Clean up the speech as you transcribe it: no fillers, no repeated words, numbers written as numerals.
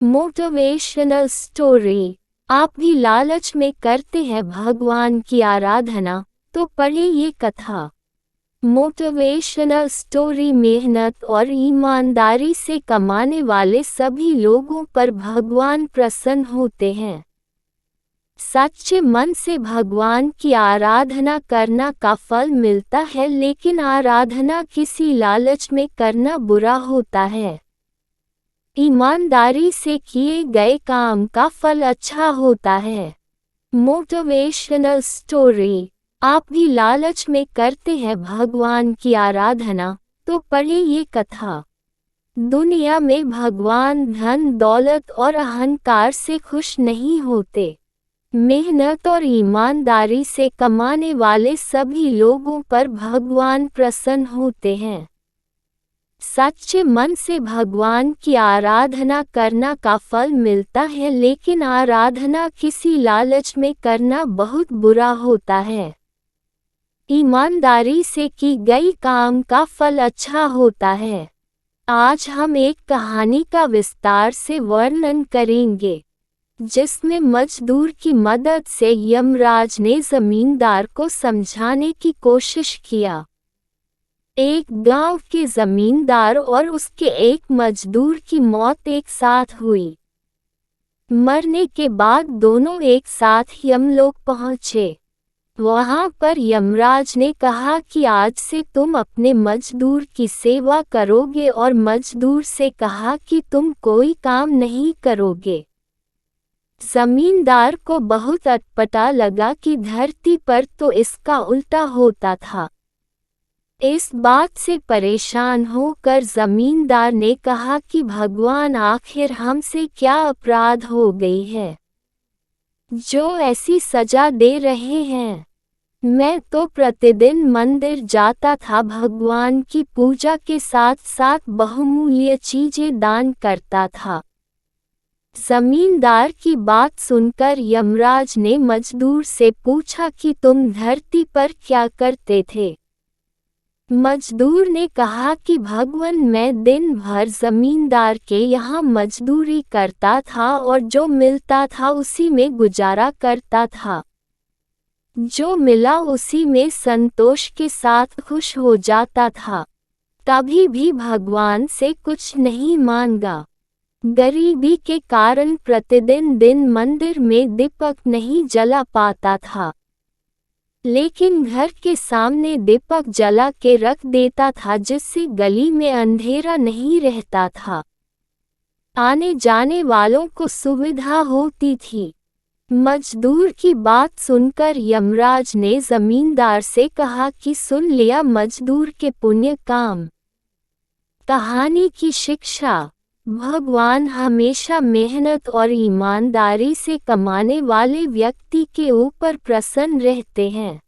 Motivational story. आप भी लालच में करते हैं भगवान की आराधना, तो पढ़िए ये कथा। Motivational story. मेहनत और ईमानदारी से कमाने वाले सभी लोगों पर भगवान प्रसन्न होते हैं। सच्चे मन से भगवान की आराधना करना का फल मिलता है, लेकिन आराधना किसी लालच में करना बुरा होता है। ईमानदारी से किए गए काम का फल अच्छा होता है। Motivational story. आप भी लालच में करते हैं भगवान की आराधना, तो पढ़िए ये कथा। दुनिया में भगवान धन, दौलत और अहंकार से खुश नहीं होते। मेहनत और ईमानदारी से कमाने वाले सभी लोगों पर भगवान प्रसन्न होते हैं। सच्चे मन से भगवान की आराधना करना का फल मिलता है, लेकिन आराधना किसी लालच में करना बहुत बुरा होता है। ईमानदारी से की गई काम का फल अच्छा होता है। आज हम एक कहानी का विस्तार से वर्णन करेंगे, जिसमें मजदूर की मदद से यमराज ने जमींदार को समझाने की कोशिश किया। एक गांव के जमींदार और उसके एक मजदूर की मौत एक साथ हुई। मरने के बाद दोनों एक साथ यमलोक पहुंचे। वहां पर यमराज ने कहा कि आज से तुम अपने मजदूर की सेवा करोगे, और मजदूर से कहा कि तुम कोई काम नहीं करोगे। जमींदार को बहुत अटपटा लगा कि धरती पर तो इसका उल्टा होता था। इस बात से परेशान होकर जमींदार ने कहा कि भगवान, आखिर हमसे क्या अपराध हो गई है जो ऐसी सजा दे रहे हैं। मैं तो प्रतिदिन मंदिर जाता था, भगवान की पूजा के साथ साथ बहुमूल्य चीजें दान करता था। जमींदार की बात सुनकर यमराज ने मजदूर से पूछा कि तुम धरती पर क्या करते थे। मजदूर ने कहा कि भगवान, मैं दिन भर जमींदार के यहाँ मजदूरी करता था और जो मिलता था उसी में गुजारा करता था। जो मिला उसी में संतोष के साथ खुश हो जाता था। कभी भी भगवान से कुछ नहीं मांगा। गरीबी के कारण प्रतिदिन मंदिर में दीपक नहीं जला पाता था, लेकिन घर के सामने दीपक जला के रख देता था, जिससे गली में अंधेरा नहीं रहता था। आने जाने वालों को सुविधा होती थी। मजदूर की बात सुनकर यमराज ने जमींदार से कहा कि सुन लिया मजदूर के पुण्य काम। कहानी की शिक्षा। भगवान हमेशा मेहनत और ईमानदारी से कमाने वाले व्यक्ति के ऊपर प्रसन्न रहते हैं।